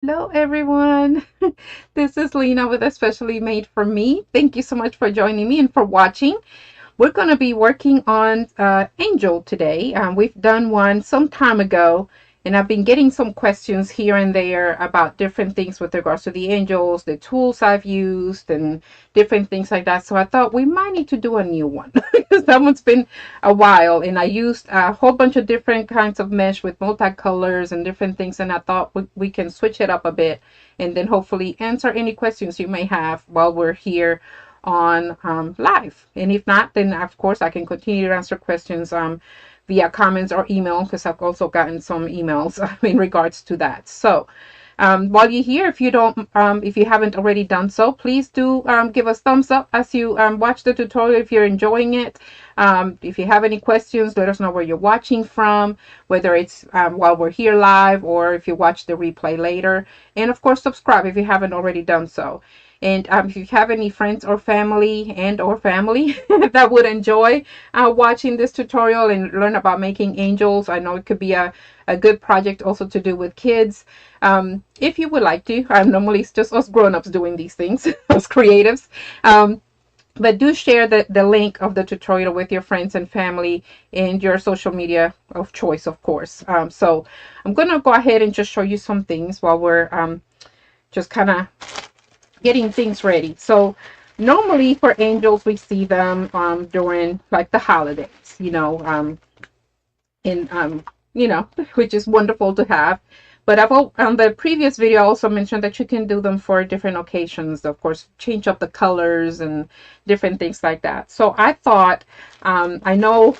Hello, everyone. This is Lena with Especially Made for Me. Thank you so much for joining me and for watching. We're going to be working on Angel today. We've done one some time ago, and I've been getting some questions here and there about different things with regards to the angels, the tools I've used, and different things like that. So I thought we might need to do a new one because that one's been a while, and I used a whole bunch of different kinds of mesh with multicolors and different things, and I thought we can switch it up a bit and then hopefully answer any questions you may have while we're here on live. And if not, then of course I can continue to answer questions via comments or email, because I've also gotten some emails in regards to that. So while you're here, if you haven't already done so, please do give us thumbs up as you watch the tutorial if you're enjoying it. If you have any questions, let us know where you're watching from, whether it's while we're here live or if you watch the replay later. And of course, subscribe if you haven't already done so. And if you have any friends or family that would enjoy watching this tutorial and learn about making angels, I know it could be a good project also to do with kids. If you would like to, normally it's just us grown-ups doing these things, us creatives. But do share the link of the tutorial with your friends and family and your social media of choice, of course. So I'm going to go ahead and just show you some things while we're just kind of getting things ready. So normally for angels, we see them during like the holidays, which is wonderful to have. But on the previous video, I also mentioned that you can do them for different occasions. Of course, change up the colors and different things like that. So I thought, I know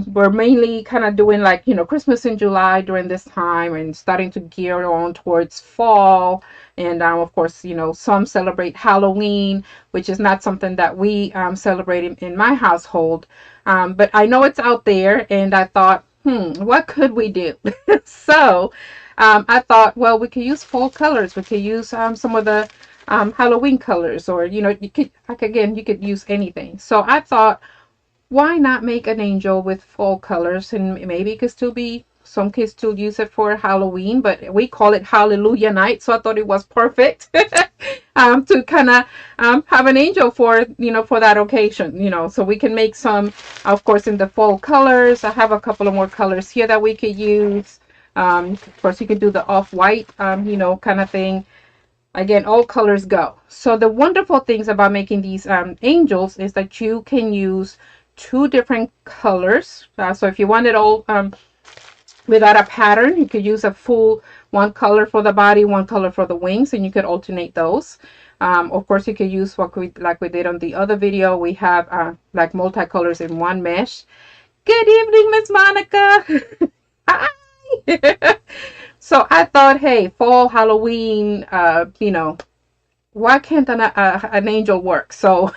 we're mainly kind of doing like, Christmas in July during this time and starting to gear on towards fall. And of course, some celebrate Halloween, which is not something that we celebrate in my household. But I know it's out there, and I thought, what could we do? So I thought, well, we could use fall colors. We could use some of the Halloween colors, or you could use anything. So I thought, why not make an angel with fall colors? And maybe it could still be, some kids still use it for Halloween, but we call it Hallelujah Night. So I thought it was perfect to kind of have an angel for that occasion. So we can make some, of course, in the fall colors. I have a couple of more colors here that we could use. Of course, you could do the off-white, kind of thing. Again, all colors go. So the wonderful things about making these angels is that you can use two different colors. So if you want it all without a pattern, you could use a full one color for the body, one color for the wings, and you could alternate those. Of course, you could use like we did on the other video. We have like multicolors in one mesh. Good evening, Miss Monica. Hi. So I thought, hey, fall, Halloween, why can't an angel work? So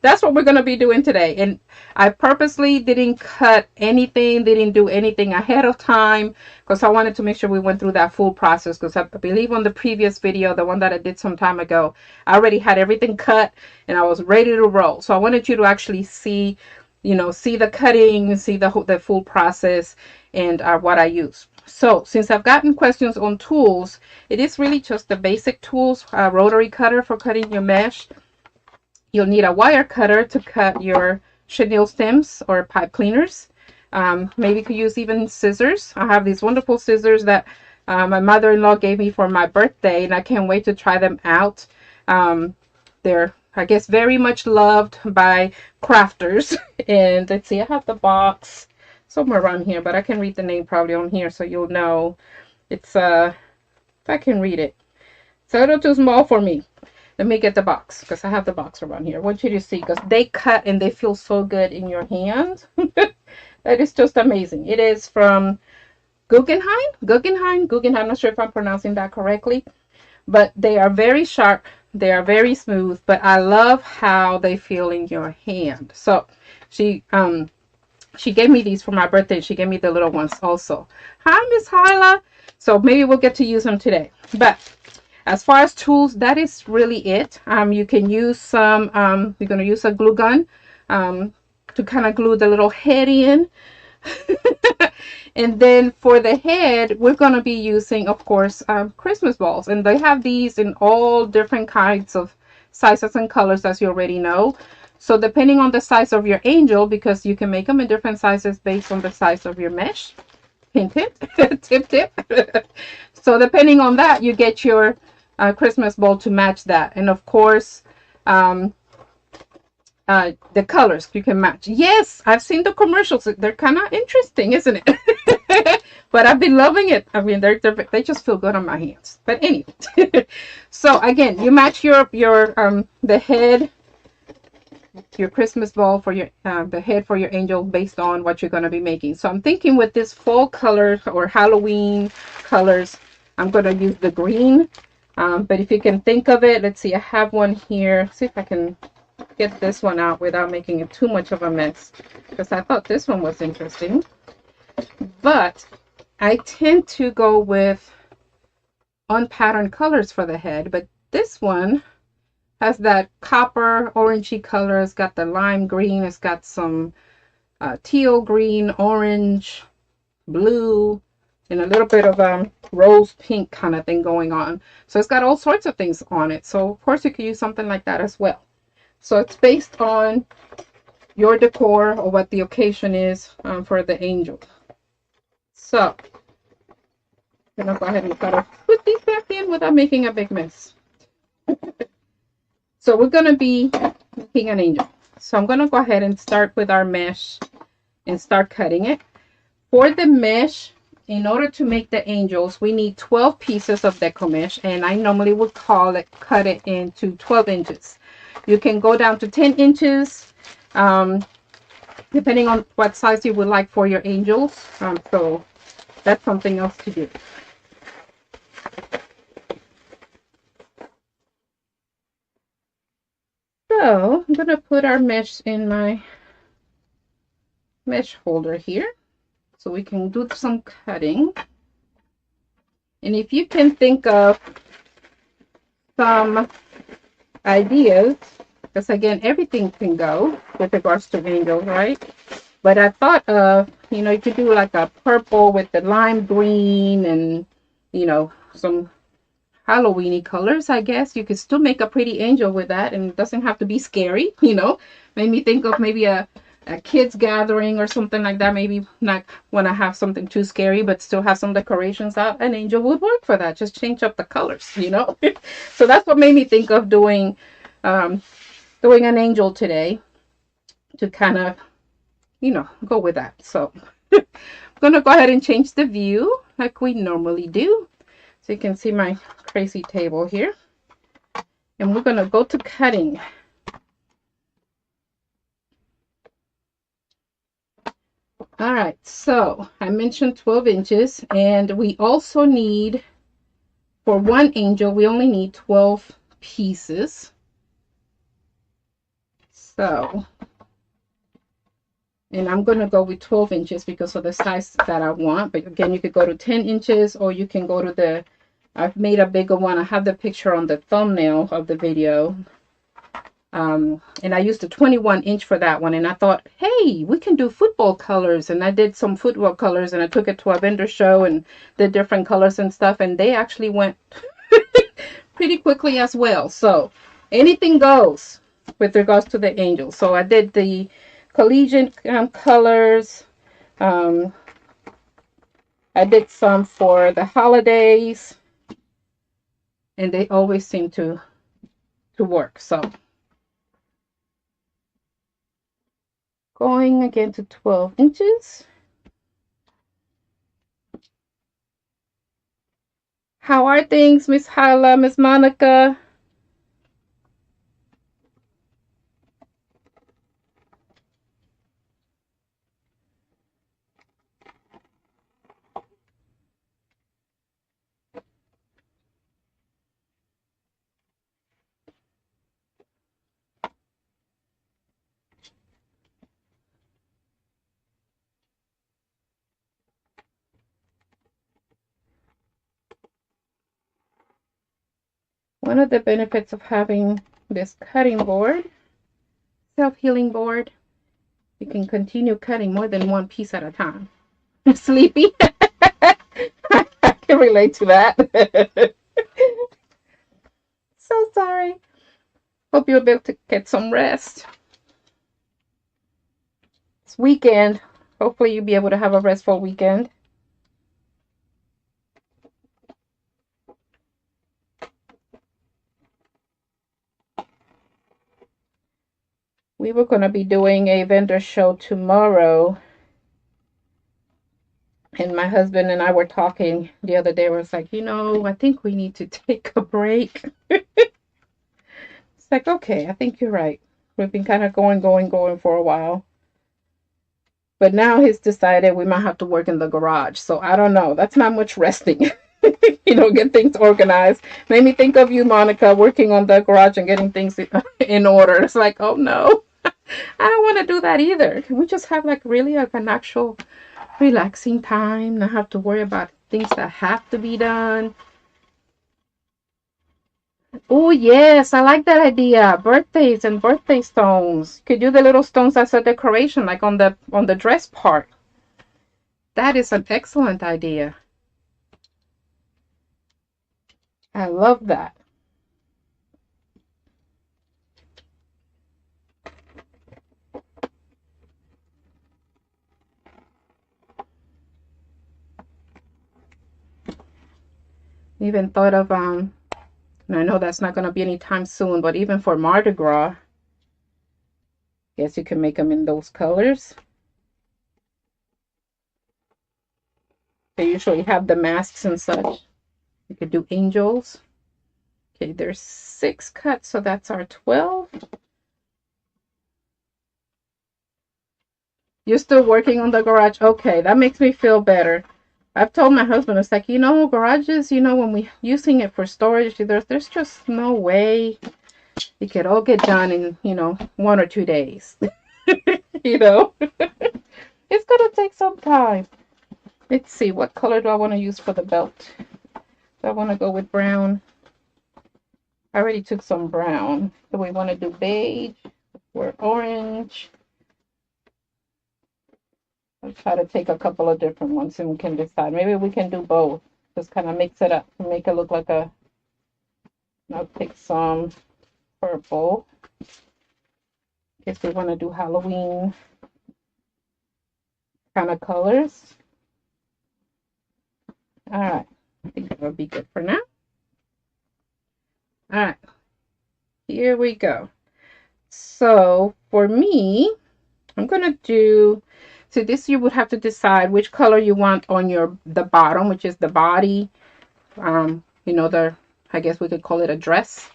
that's what we're going to be doing today. And I purposely didn't cut anything, didn't do anything ahead of time, because I wanted to make sure we went through that full process. Because I believe on the previous video, the one that I did some time ago, I already had everything cut and I was ready to roll. So I wanted you to actually see the cutting, see the full process and what I use. So since I've gotten questions on tools, it is really just the basic tools. A rotary cutter for cutting your mesh. You'll need a wire cutter to cut your chenille stems or pipe cleaners. Maybe you could use even scissors. I have these wonderful scissors that my mother-in-law gave me for my birthday, and I can't wait to try them out. They're, I guess, very much loved by crafters. And let's see, I have the box somewhere around here, but I can read the name probably on here so you'll know. It's if I can read it, it's a little too small for me. Let me get the box, because I have the box around here. I want you to see, because they cut and they feel so good in your hand. That is just amazing. It is from Guggenheim. I'm not sure if I'm pronouncing that correctly, but they are very sharp, they are very smooth, but I love how they feel in your hand. So she gave me these for my birthday. She gave me the little ones also. Hi, Miss Hyla. So maybe we'll get to use them today. But as far as tools, that is really it. You can use some, we're going to use a glue gun to kind of glue the little head in. And then for the head, we're going to be using, of course, Christmas balls. And they have these in all different kinds of sizes and colors, as you already know. So depending on the size of your angel, because you can make them in different sizes based on the size of your mesh. Hint, hint, tip, tip. So depending on that, you get your Christmas ball to match that. And of course, the colors you can match. Yes, I've seen the commercials. They're kind of interesting, isn't it? But I've been loving it. I mean, they just feel good on my hands. But anyway, so again, you match your the head, your Christmas ball for your the head for your angel based on what you're going to be making. So I'm thinking with this fall color or Halloween colors, I'm going to use the green. But if you can think of it, let's see, I have one here. See if I can get this one out without making it too much of a mess, because I thought this one was interesting. But I tend to go with unpatterned colors for the head, but this one has that copper orangey color. It's got the lime green, it's got some teal green, orange, blue, and a little bit of rose pink kind of thing going on. So it's got all sorts of things on it. So of course you could use something like that as well. So it's based on your decor or what the occasion is for the angel. So I'm gonna go ahead and try to put these back in without making a big mess. So we're gonna be making an angel. So I'm gonna go ahead and start with our mesh and start cutting it. For the mesh, in order to make the angels, we need 12 pieces of Deco mesh, and I normally would cut it into 12 inches. You can go down to 10 inches, depending on what size you would like for your angels. So that's something else to do. So I'm going to put our mesh in my mesh holder here so we can do some cutting. And if you can think of some ideas, because again, everything can go with regards to angels, right? But I thought of, you know, you could do like a purple with the lime green and, you know, some Halloweeny colors. I guess you could still make a pretty angel with that, and it doesn't have to be scary, you know. Made me think of maybe a kids gathering or something like that. Maybe not want to have something too scary, but still have some decorations out. An angel would work for that. Just change up the colors, you know. So that's what made me think of doing an angel today, to kind of, you know, go with that. So I'm gonna go ahead and change the view like we normally do, so you can see my crazy table here, and we're gonna go to cutting. All right, so I mentioned 12 inches, and we also need, for one angel, we only need 12 pieces. So, and I'm going to go with 12 inches because of the size that I want. But again, you could go to 10 inches, or you can go to the, I've made a bigger one. I have the picture on the thumbnail of the video. And I used a 21-inch for that one, and I thought, hey, we can do football colors. And I did some football colors, and I took it to a vendor show and did different colors and stuff, and they actually went pretty quickly as well. So anything goes with regards to the angels. So I did the collegiate colors. I did some for the holidays, and they always seem to work. So going again to 12 inches. How are things, Miss Hala, Miss Monica? One of the benefits of having this cutting board, self-healing board, You can continue cutting more than one piece at a time. Sleepy? I can relate to that. So sorry. Hope you'll be able to get some rest. It's weekend. Hopefully you'll be able to have a restful weekend. We were going to be doing a vendor show tomorrow. And my husband and I were talking the other day. We was like, I think we need to take a break. It's like, okay, I think you're right. We've been kind of going for a while. But now he's decided we might have to work in the garage. So I don't know. That's not much resting. Get things organized. Made me think of you, Monica, working on the garage and getting things in order. It's like, oh no. I don't want to do that either. Can we just have like really like an actual relaxing time, not have to worry about things that have to be done? Oh yes, I like that idea. Birthdays and birthday stones. You could do the little stones as a decoration, like on the dress part. That is an excellent idea. I love that. Even thought of and I know that's not going to be anytime soon, but even for Mardi Gras, guess you can make them in those colors. They usually have the masks and such. You could do angels. Okay, there's 6 cuts, so that's our 12. You're still working on the garage? Okay, that makes me feel better. I've told my husband, it's like, garages, when we're using it for storage, there's just no way it could all get done in, 1 or 2 days. It's going to take some time. Let's see, what color do I want to use for the belt? Do I want to go with brown? I already took some brown. Do we want to do beige or orange? I'll try to take a couple of different ones and we can decide. Maybe we can do both. Just kind of mix it up and make it look like a... I'll pick some purple. If we want to do Halloween kind of colors. All right. I think that'll be good for now. All right. Here we go. So for me, I'm going to do... So this you would have to decide which color you want on the bottom, which is the body. I guess we could call it a dress.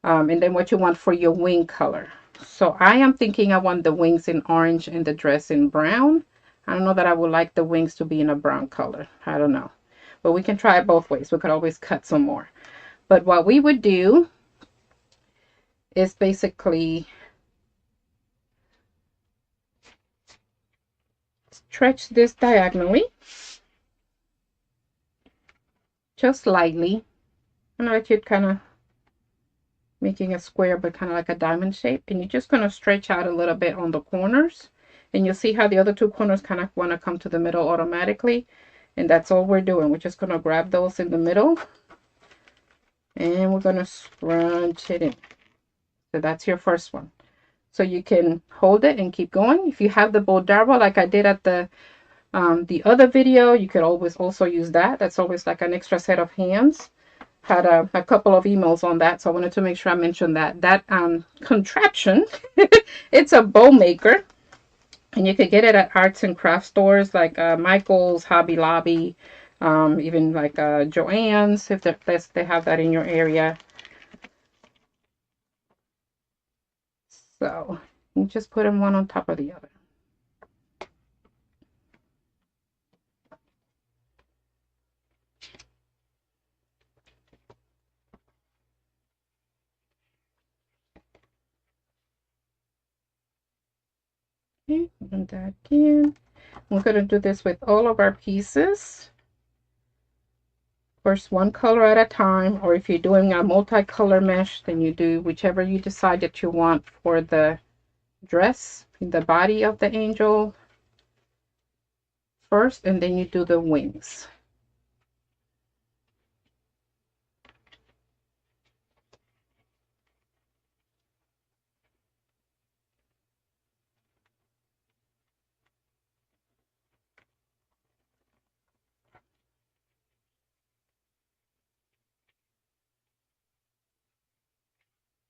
And then what you want for your wing color. So I am thinking I want the wings in orange and the dress in brown. I don't know that I would like the wings to be in a brown color. I don't know. But we can try it both ways. We could always cut some more. But what we would do is basically stretch this diagonally, just lightly. I'm gonna let you kind of making a square, but kind of like a diamond shape. And you're just going to stretch out a little bit on the corners. And you'll see how the other 2 corners kind of want to come to the middle automatically. And that's all we're doing. We're just going to grab those in the middle. And we're going to scrunch it in. So that's your first one. So you can hold it and keep going. If you have the bow darrow like I did at the other video, you could always also use that. That's always like an extra set of hands. Had a couple of emails on that, so I wanted to make sure I mentioned that contraption. It's a bow maker, and you could get it at arts and craft stores like Michael's, Hobby Lobby, even like Joann's, if they have that in your area. So you just put them one on top of the other. Okay, and that again. We're going to do this with all of our pieces. First, one color at a time, or if you're doing a multicolor mesh, then you do whichever you decide that you want for the dress, the body of the angel first, and then you do the wings.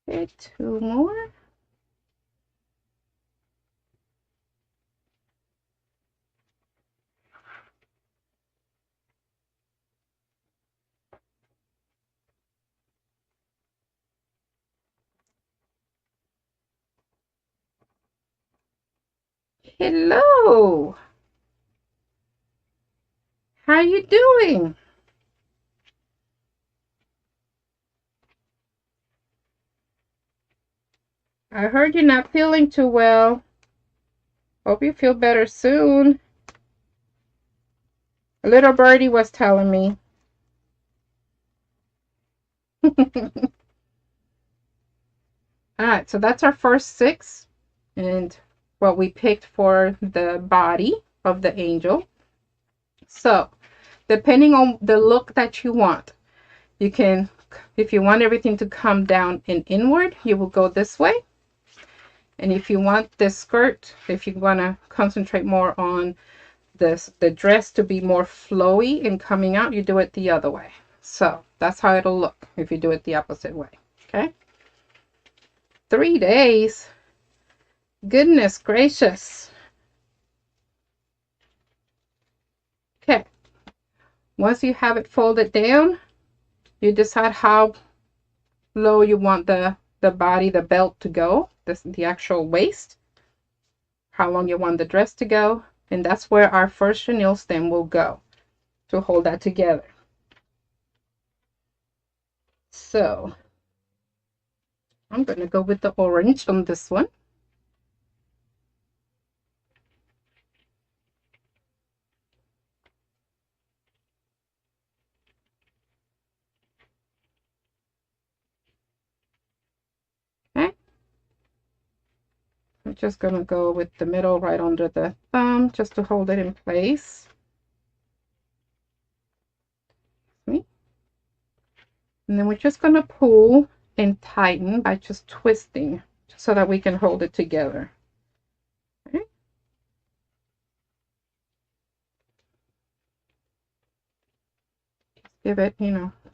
Okay, 2 more. Hello. How you doing? I heard you're not feeling too well. Hope you feel better soon. A little birdie was telling me. All right, so that's our first 6 and what we picked for the body of the angel. So depending on the look that you want, you can, if you want everything to come down and inward, you will go this way. And if you want the skirt, if you want to concentrate more on this, the dress to be more flowy and coming out, you do it the other way. So that's how it'll look if you do it the opposite way. Okay. 3 days. Goodness gracious. Okay. Once you have it folded down, you decide how low you want the body, the belt to go, the actual waist, how long you want the dress to go, and that's where our first chenille stem will go to hold that together. So I'm going to go with the orange on this one. Okay. I'm just going to go with the middle right under the thumb just to hold it in place. And then we're just going to pull and tighten by just twisting so that we can hold it together. Okay. Give it,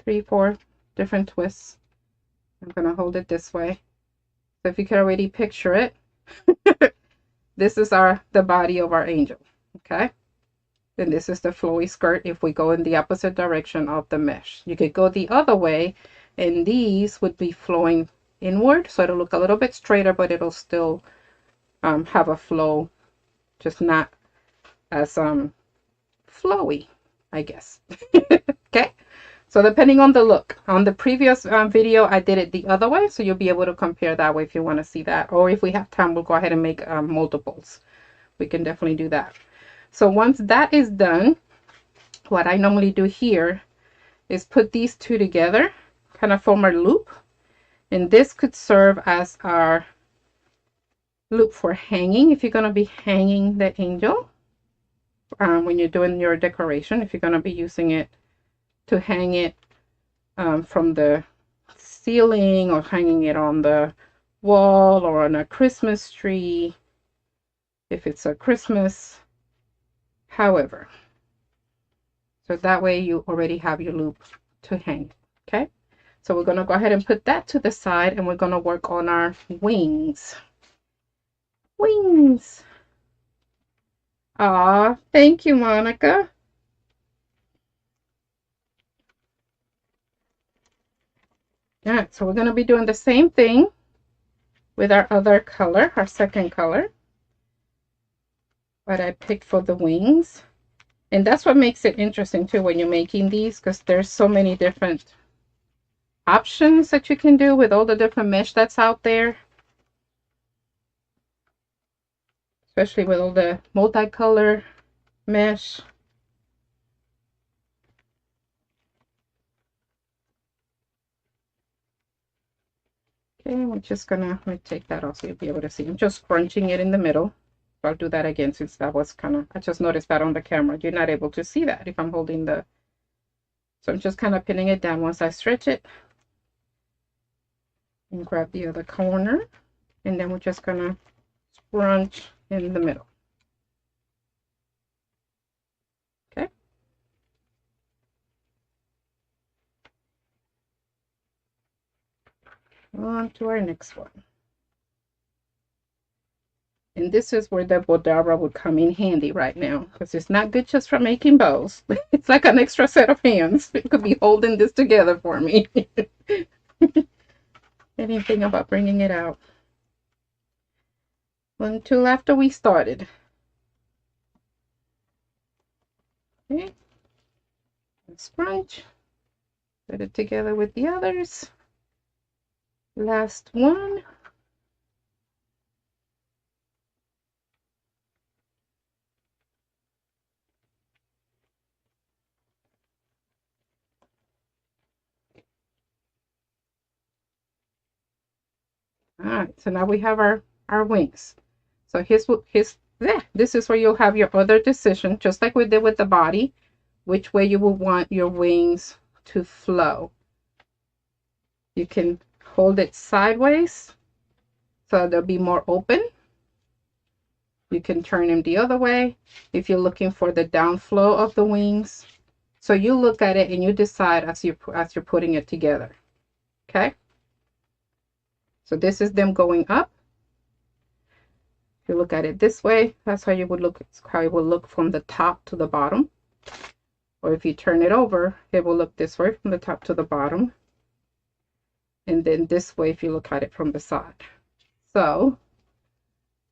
3, 4 different twists. I'm going to hold it this way. So if you can already picture it, this is the body of our angel. Okay. And this is the flowy skirt if we go in the opposite direction of the mesh. You could go the other way, and these would be flowing inward, so it'll look a little bit straighter, but it'll still have a flow, just not as flowy, I guess. Okay. So depending on the look, on the previous video, I did it the other way, so you'll be able to compare that way if you want to see that. Or if we have time, we'll go ahead and make multiples. We can definitely do that. So once that is done, what I normally do here is put these 2 together, kind of form a loop. And this could serve as our loop for hanging, if you're going to be hanging the angel. When you're doing your decoration, if you're going to be using it to hang it from the ceiling or hanging it on the wall or on a Christmas tree, if it's a Christmas, however. So that way you already have your loop to hang. Okay, so we're going to go ahead and put that to the side, and we're going to work on our wings. Wings. Aw, thank you, Monica. All right, so we're going to be doing the same thing with our other color, our second color, what I picked for the wings. And that's what makes it interesting too when you're making these, because there's so many different options that you can do with all the different mesh that's out there. Especially with all the multicolor mesh. Okay, we're just gonna, let me take that off so you'll be able to see. I'm just scrunching it in the middle. So I'll do that again since that was kind of, I just noticed that on the camera. You're not able to see that if I'm holding the, so I'm just kind of pinning it down. Once I stretch it, and grab the other corner, and then we're just gonna scrunch in the middle. Okay. On to our next one. And this is where the Bodara would come in handy right now, because it's not good just for making bows. It's like an extra set of hands. It could be holding this together for me. Anything about bringing it out. Until after we started. Okay. Scrunch. Put it together with the others. Last one. All right, so now we have our wings. So this is where you'll have your other decision, just like we did with the body, which way you will want your wings to flow. You can hold it sideways so they'll be more open. You can turn them the other way if you're looking for the downflow of the wings. So you look at it and you decide as you're putting it together. Okay. So this is them going up. If you look at it this way, that's how you would look. It's how it will look from the top to the bottom. Or if you turn it over, it will look this way from the top to the bottom. And then this way if you look at it from the side. So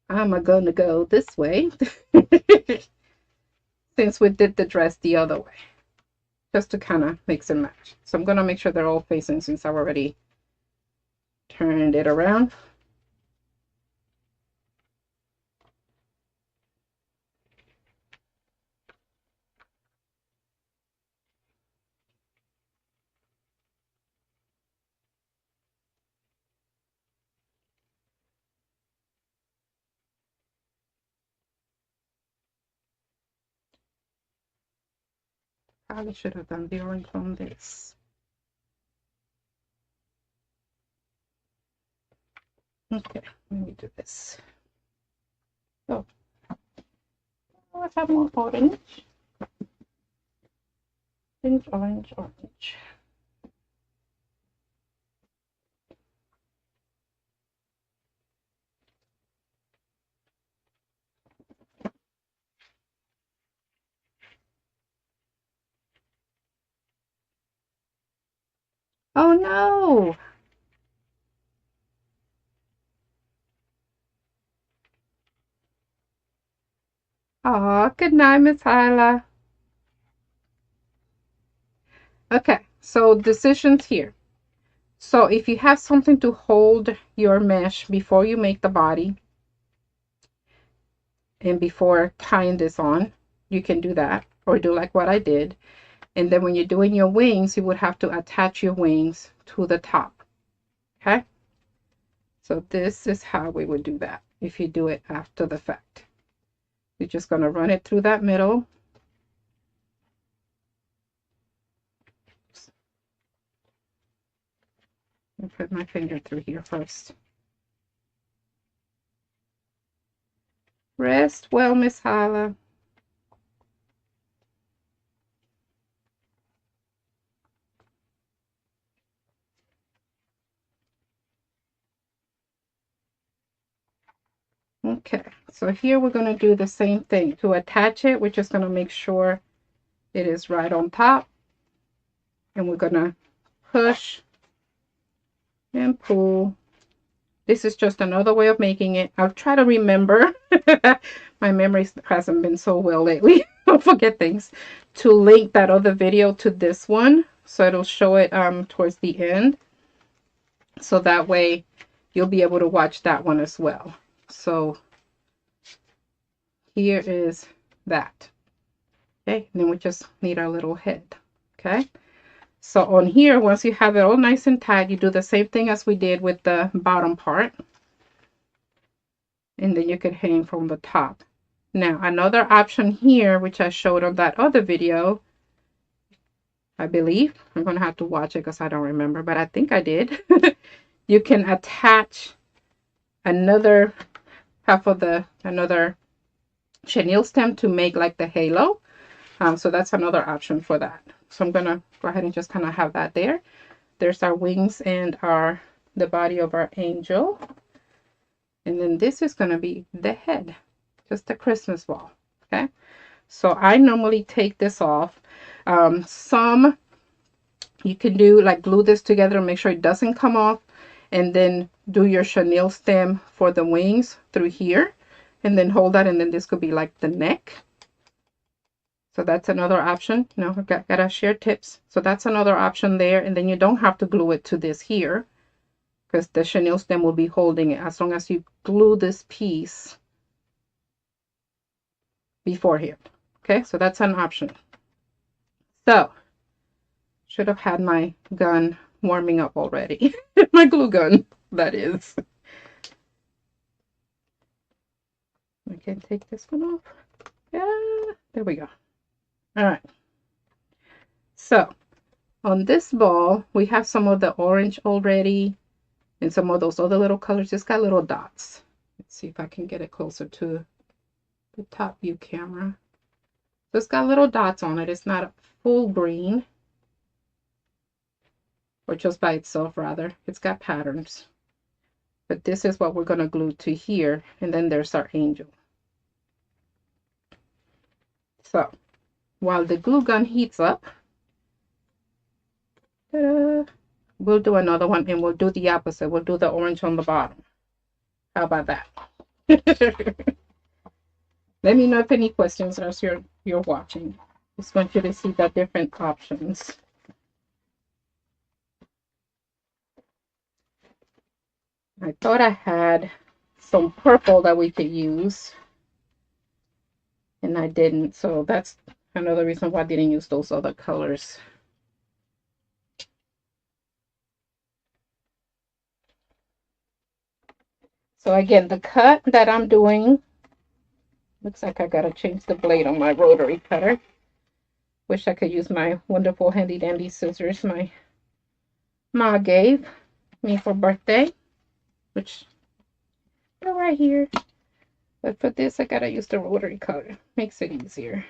I'm gonna go this way since we did the dress the other way, just to kind of mix and match. So I'm gonna make sure they're all facing since I've already turned it around. Probably should have done the orange on this. Okay, let me do this. So let's have more orange. Orange, orange, orange. Oh no! Oh, good night, Miss Hyla. Okay, so decisions here. So if you have something to hold your mesh before you make the body and before tying this on, you can do that, or do like what I did. And then when you're doing your wings, you would have to attach your wings to the top. Okay? So this is how we would do that if you do it after the fact. You're just going to run it through that middle. I'll put my finger through here first. Rest well, Miss Hyla. Okay, so here we're going to do the same thing. To attach it, we're just going to make sure it is right on top. And we're going to push and pull. This is just another way of making it. I'll try to remember. My memory hasn't been so well lately. I'll forget things. To link that other video to this one. So it'll show it towards the end. So that way you'll be able to watch that one as well. So here is that. Okay, and then we just need our little head. Okay, So on here, once you have it all nice and tight, you do the same thing as we did with the bottom part. And then you can hang from the top. Now, another option here, which I showed on that other video, I believe. I'm going to have to watch it because I don't remember, but I think I did. You can attach another half of another chenille stem to make like the halo. So that's another option for that. So I'm going to go ahead and just kind of have that there. There's our wings and the body of our angel. And then this is going to be the head, just a Christmas ball. Okay. So I normally take this off. Some you can do like glue this together and make sure it doesn't come off, and then do your chenille stem for the wings through here, and then hold that, and then this could be like the neck. So that's another option. You know, gotta share tips. So that's another option there, and then you don't have to glue it to this here because the chenille stem will be holding it as long as you glue this piece beforehand. Okay, so that's an option. So should have had my gun warming up already. My glue gun, that is. I can take this one off. Yeah, there we go. All right. So on this ball, we have some of the orange already and some of those other little colors. It's got little dots. Let's see if I can get it closer to the top view camera. So it's got little dots on it. It's not a full green, or just by itself rather. It's got patterns. But this is what we're going to glue to here, and then there's our angel. So while the glue gun heats up, we'll do another one, and we'll do the opposite. We'll do the orange on the bottom. How about that? Let me know if any questions as you're watching. Just want you to see the different options. I thought I had some purple that we could use, and I didn't. So that's another reason why I didn't use those other colors. So again, the cut that I'm doing, looks like I gotta change the blade on my rotary cutter. Wish I could use my wonderful handy dandy scissors my ma gave me for birthday, which are right here. But for this, I gotta use the rotary cutter. Makes it easier.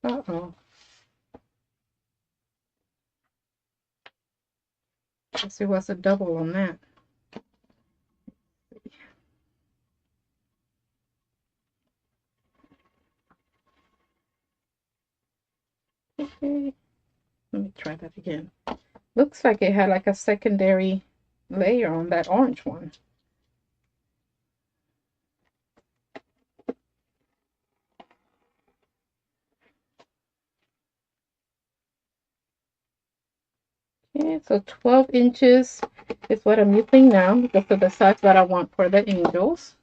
Uh-oh. Guess it was a double on that. Okay, let me try that again. Looks like it had like a secondary layer on that orange one. Okay, so 12 inches is what I'm using now because of the size that I want for the angels.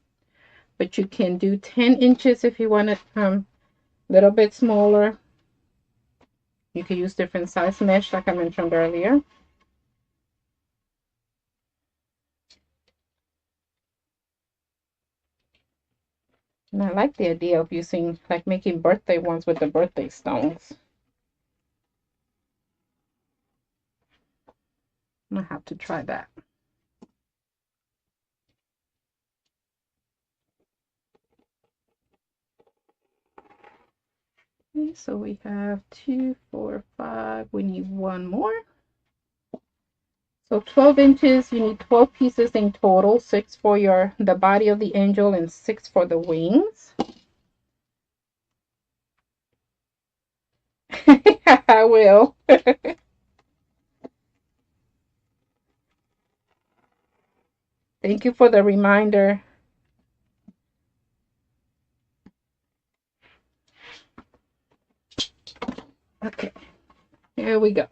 But you can do 10 inches if you want it a little bit smaller. You can use different size mesh like I mentioned earlier. And I like the idea of using, like making birthday ones with the birthday stones. I'm gonna have to try that. Okay, so we have 2, 4, 5. We need one more. So 12 inches, you need 12 pieces in total, 6 for the body of the angel and 6 for the wings. I will. Thank you for the reminder. Okay, here we go.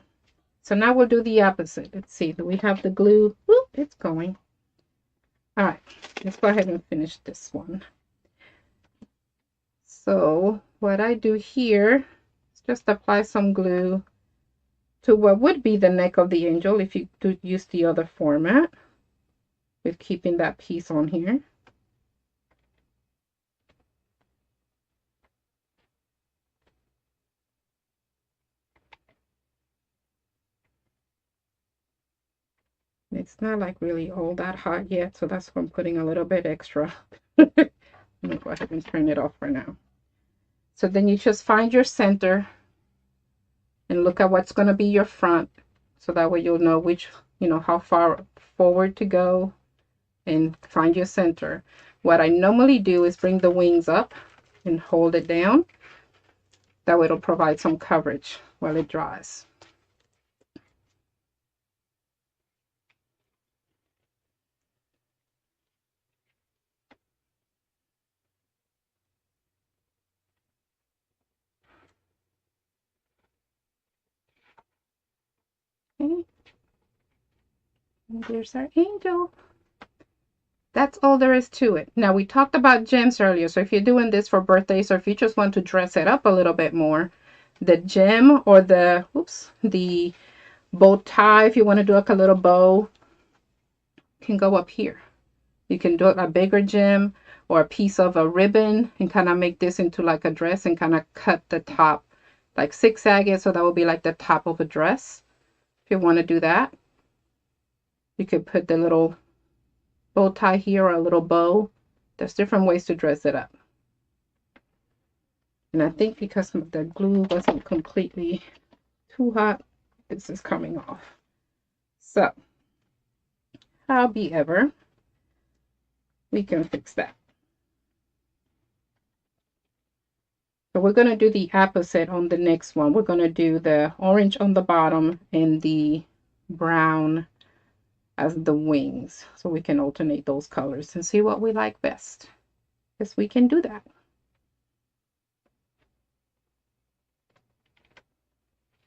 So now we'll do the opposite. Let's see, do we have the glue? Whoop, it's going. All right, let's go ahead and finish this one. So what I do here is just apply some glue to what would be the neck of the angel if you do use the other format, with keeping that piece on here. It's not like really all that hot yet, so that's why I'm putting a little bit extra. I'm gonna go ahead and turn it off for now. So then you just find your center and look at what's going to be your front, so that way you'll know which, how far forward to go, and find your center. What I normally do is bring the wings up and hold it down. That way it'll provide some coverage while it dries. Okay. And there's our angel. That's all there is to it. Now, we talked about gems earlier, so if you're doing this for birthdays, or if you just want to dress it up a little bit more, the gem or the bow tie, if you want to do like a little bow, can go up here. You can do a bigger gem or a piece of a ribbon and kind of make this into like a dress, and kind of cut the top, like zigzag it, so that will be like the top of a dress. If you want to do that, you could put the little bow tie here or a little bow. There's different ways to dress it up. And I think because the glue wasn't completely too hot, this is coming off. So, however, we can fix that. So we're going to do the opposite on the next one. We're going to do the orange on the bottom and the brown as the wings. So we can alternate those colors and see what we like best. Yes, we can do that.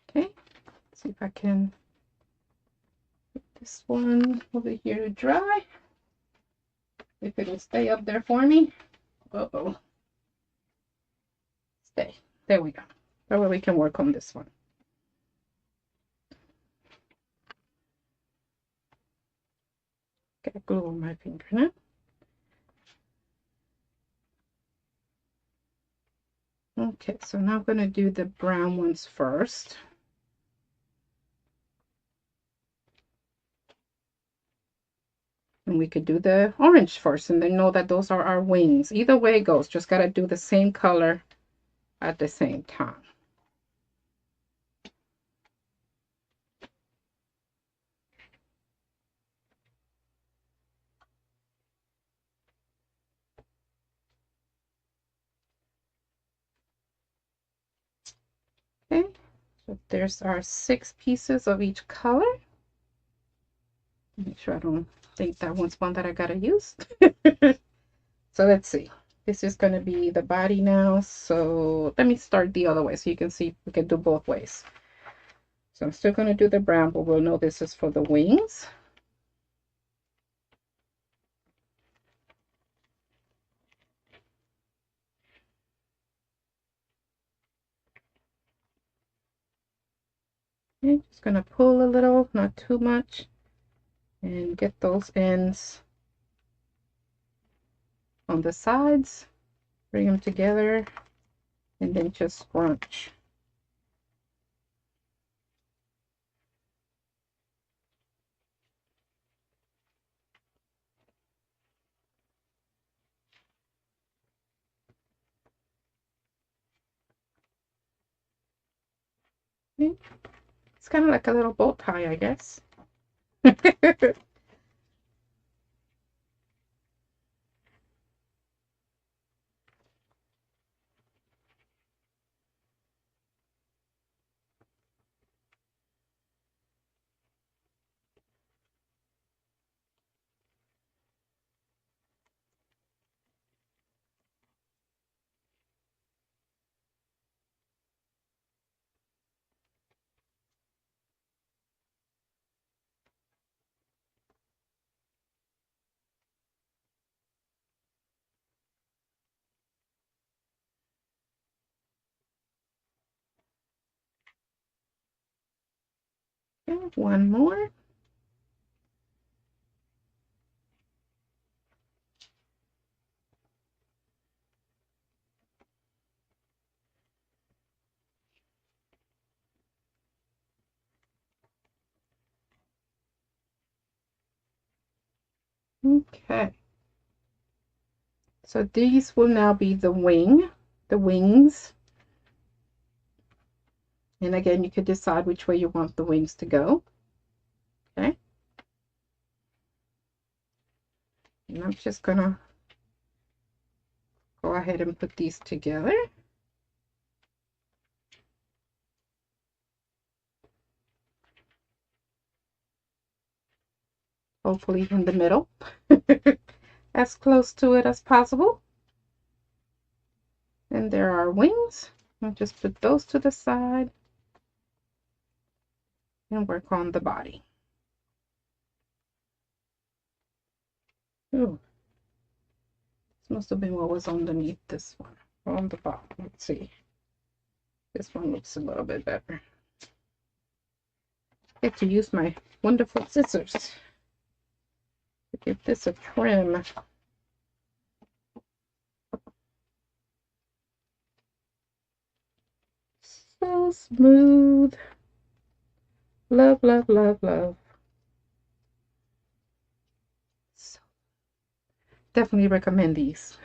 Okay, let's see if I can put this one over here to dry. If it'll stay up there for me. Uh-oh. Stay. There we go. That way we can work on this one. Get glue on my finger now. Okay, so now I'm going to do the brown ones first. And we could do the orange first, and then know that those are our wings. Either way it goes, just got to do the same color at the same time. Okay, so there's our 6 pieces of each color. Make sure I don't think that one's one that I gotta use. So let's see. This is going to be the body now. So let me start the other way so you can see we can do both ways. So I'm still going to do the brown, but we'll know this is for the wings. Okay, just going to pull a little, not too much, and get those ends on the sides. Bring them together, and then just scrunch. Okay. It's kind of like a little bow tie, I guess. Okay, one more. Okay. So these will now be the wings. And again, you could decide which way you want the wings to go. Okay. And I'm just gonna go ahead and put these together. Hopefully in the middle. As close to it as possible. And there are wings. I'll just put those to the side and work on the body. Ooh. This must have been what was underneath this one. On the bottom. Let's see. This one looks a little bit better. I get to use my wonderful scissors to give this a trim. So smooth. Love, love, love, love. So definitely recommend these.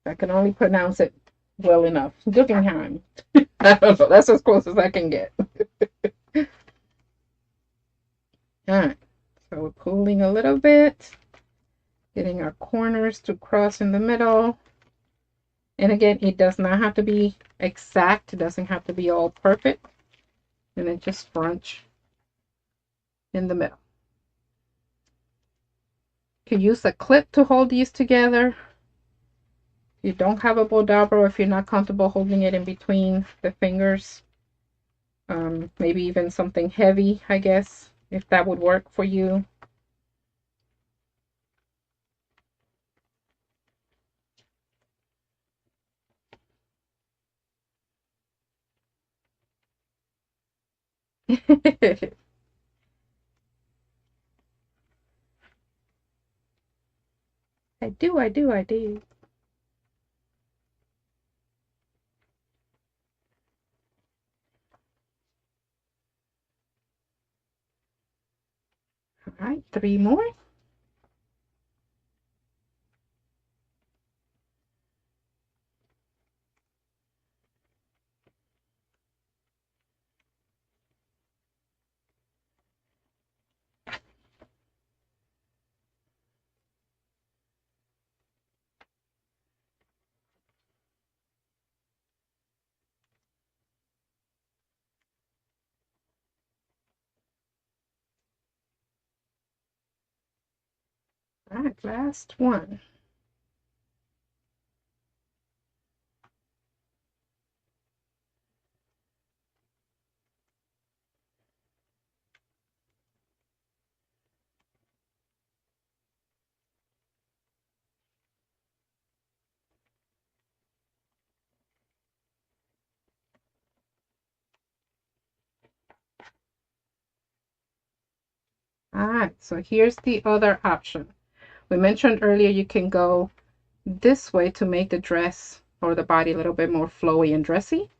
I can only pronounce it well enough. Guggenheim. I don't know. That's as close as I can get. Alright. So we're pulling a little bit. Getting our corners to cross in the middle. And again, it does not have to be exact. It doesn't have to be all perfect. And then just scrunch in the middle. You can use a clip to hold these together. If you don't have a bodabra, or if you're not comfortable holding it in between the fingers, maybe even something heavy, I guess, if that would work for you. I do. All right, 3 more. All right, last one. All right, so here's the other option. We mentioned earlier you can go this way to make the dress or the body a little bit more flowy and dressy,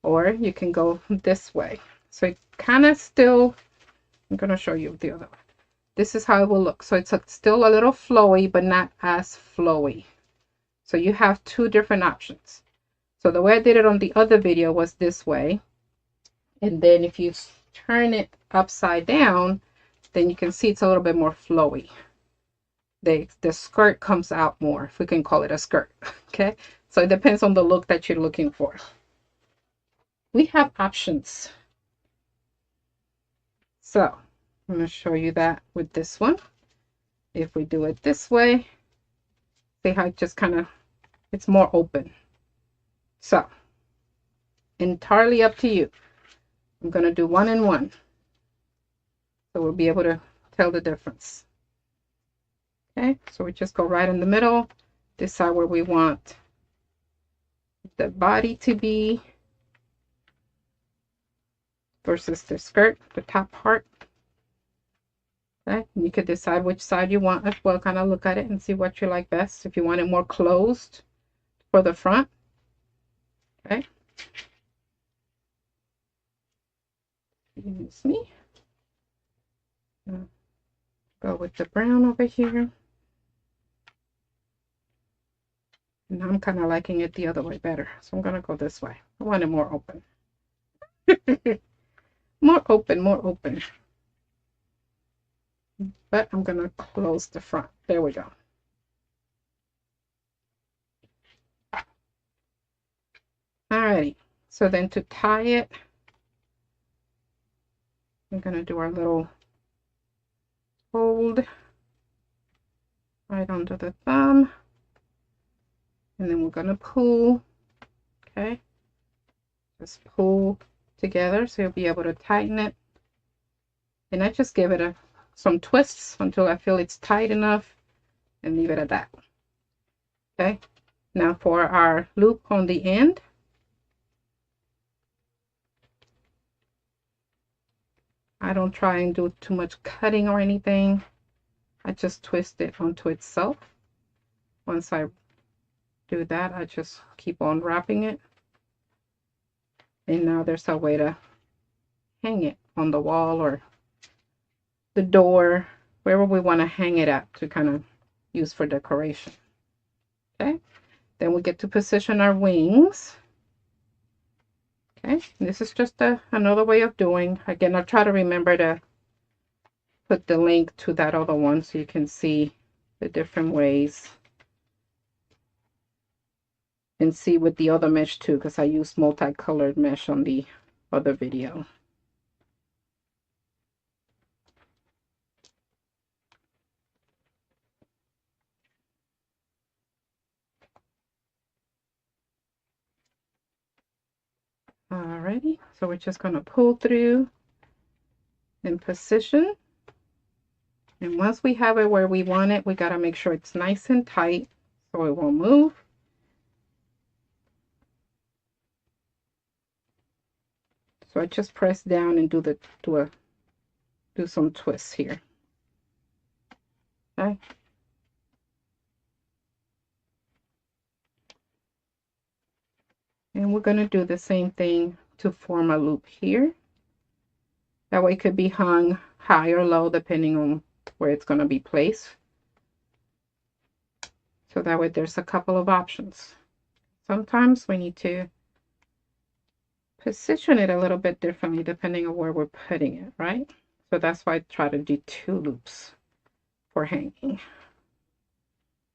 or you can go this way. So it kind of still, I'm going to show you the other one. This is how it will look. So it's still a little flowy, but not as flowy. So you have 2 different options. So the way I did it on the other video was this way. And then if you turn it upside down, then you can see it's a little bit more flowy. The skirt comes out more, if we can call it a skirt. Okay, so it depends on the look that you're looking for. We have options. So I'm going to show you that with this one. If we do it this way, see how it just kind of, it's more open. So entirely up to you. I'm going to do 1 and 1, so we'll be able to tell the difference. Okay, so we just go right in the middle, decide where we want the body to be versus the skirt, the top part. Okay, you could decide which side you want as well, kind of look at it and see what you like best. If you want it more closed for the front. Okay. Excuse me. Go with the brown over here. And I'm kind of liking it the other way better. So I'm going to go this way. I want it more open. More open, more open. But I'm going to close the front. There we go. Alrighty. So then to tie it, we're going to do our little fold right under the thumb. And then we're going to pull. Okay. Just pull together so you'll be able to tighten it. And I just give it some twists until I feel it's tight enough and leave it at that. Okay. Now for our loop on the end. I don't try and do too much cutting or anything. I just twist it onto itself. Once I do that, I just keep on wrapping it. And now there's a way to hang it on the wall or the door, wherever we want to hang it at to kind of use for decoration. Okay, then we get to position our wings. Okay, this is just another way of doing. Again, I'll try to remember to put the link to that other one so you can see the different ways. And see with the other mesh too, because I used multicolored mesh on the other video. Alrighty, so we're just going to pull through and position. And once we have it where we want it, we got to make sure it's nice and tight so it won't move. So I just press down and do some twists here. Okay. And we're going to do the same thing to form a loop here. That way it could be hung high or low depending on where it's going to be placed. So that way there's a couple of options. Sometimes we need to position it a little bit differently depending on where we're putting it, right? So that's why I try to do 2 loops for hanging.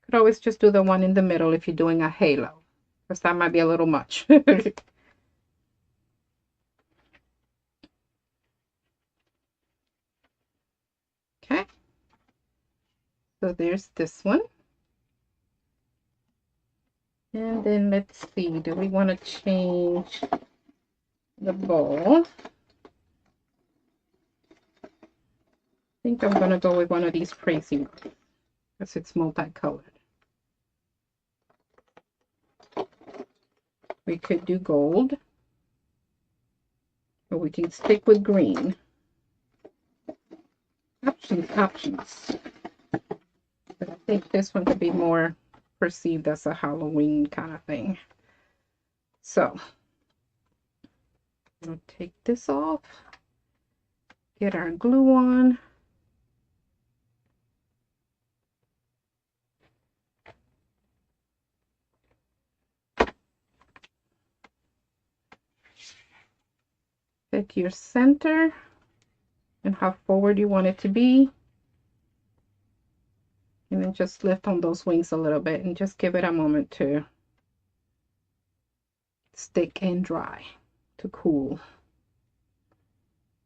Could always just do the one in the middle if you're doing a halo, because that might be a little much. Okay, so there's this one. And then let's see, do we want to change the bowl? I think I'm going to go with one of these crazy ones because it's multicolored. We could do gold, or we can stick with green. Options. But I think this one could be more perceived as a Halloween kind of thing. So we'll take this off, get our glue on. Pick your center and how forward you want it to be. And then just lift on those wings a little bit and just give it a moment to stick and dry, to cool.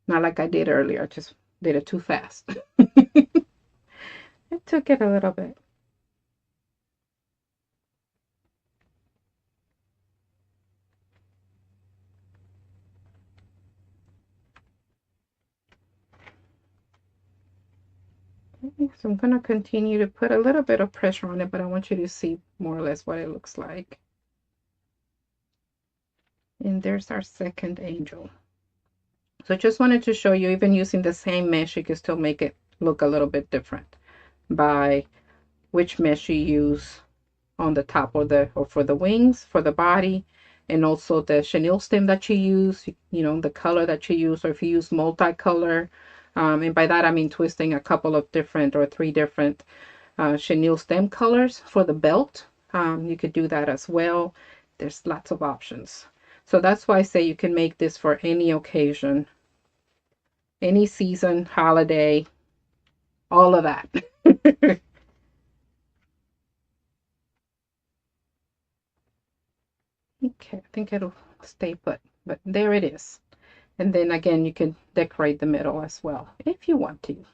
Not like I did earlier, I just did it too fast. It took it a little bit. Okay, so I'm going to continue to put a little bit of pressure on it, but I want you to see more or less what it looks like. And there's our second angel. So I just wanted to show you, even using the same mesh, you can still make it look a little bit different by which mesh you use on the top or for the wings, for the body, and also the chenille stem that you use, you know, the color that you use, or if you use multicolor, and by that I mean twisting a couple of different or 3 different chenille stem colors for the belt. You could do that as well. There's lots of options. So that's why I say you can make this for any occasion, any season, holiday, all of that. Okay, I think it'll stay put, but there it is. And then again, you can decorate the middle as well if you want to.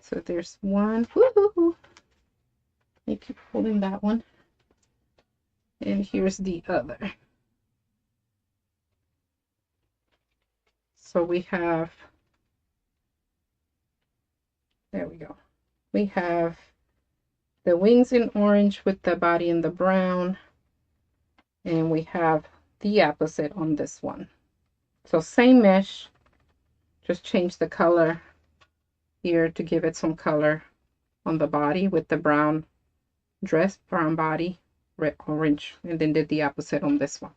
So there's one. Woohoo! You keep holding that one. And here's the other. So we have, there we go. We have the wings in orange with the body in the brown. And we have the opposite on this one. So same mesh, just change the color here to give it some color on the body with the brown dress, brown body, red, orange, and then did the opposite on this one.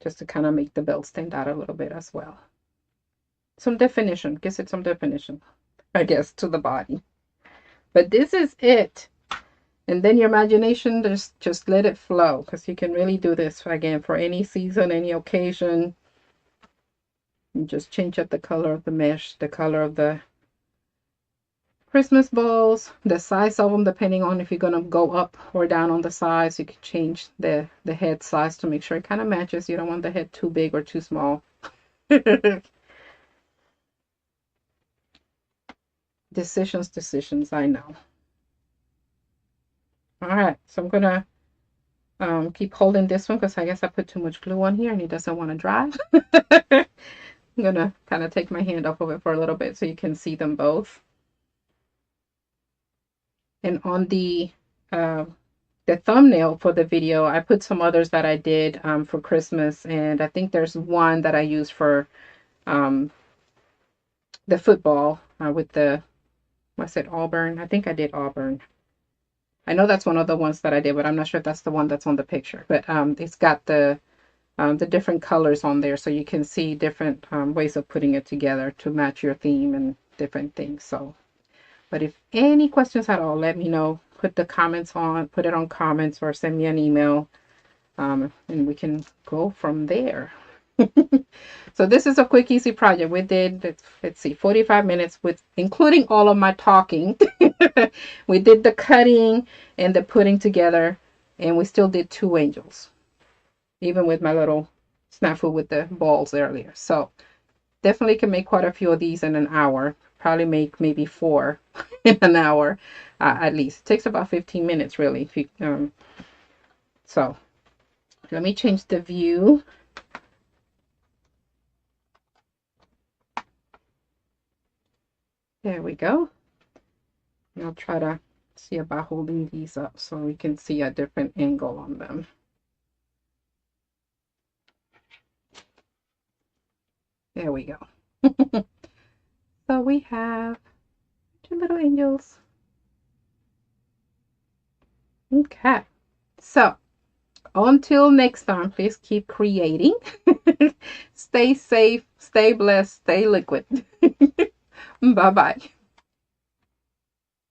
Just to kind of make the belt stand out a little bit as well. Some definition, gives it some definition, I guess, to the body. But this is it. And then your imagination, just let it flow, because you can really do this, again, for any season, any occasion. You just change up the color of the mesh, the color of the Christmas balls, the size of them, depending on if you're going to go up or down on the size. You can change the head size to make sure it kind of matches. You don't want the head too big or too small. Decisions, I know. All right, so I'm gonna keep holding this one because I guess I put too much glue on here and it doesn't want to dry. I'm gonna kind of take my hand off of it for a little bit so you can see them both. And on the thumbnail for the video, I put some others that I did for Christmas, and I think there's one that I used for the football with the, I said Auburn. I think I did Auburn. I know that's one of the ones that I did, but I'm not sure if that's the one that's on the picture. But it's got the different colors on there, so you can see different ways of putting it together to match your theme and different things. So, but if any questions at all, let me know. Put the comments on, put it on comments, or send me an email, and we can go from there. So this is a quick, easy project. We did, let's see, 45 minutes with including all of my talking. We did the cutting and the putting together, and we still did 2 angels, even with my little snafu with the balls earlier. So definitely can make quite a few of these in an hour. Probably make maybe 4 in an hour at least. It takes about 15 minutes really. If you, so let me change the view. There we go. And I'll try to see about holding these up so we can see a different angle on them. There we go. So we have 2 little angels. Okay. So until next time, please keep creating. Stay safe, stay blessed, stay liquid. Bye-bye.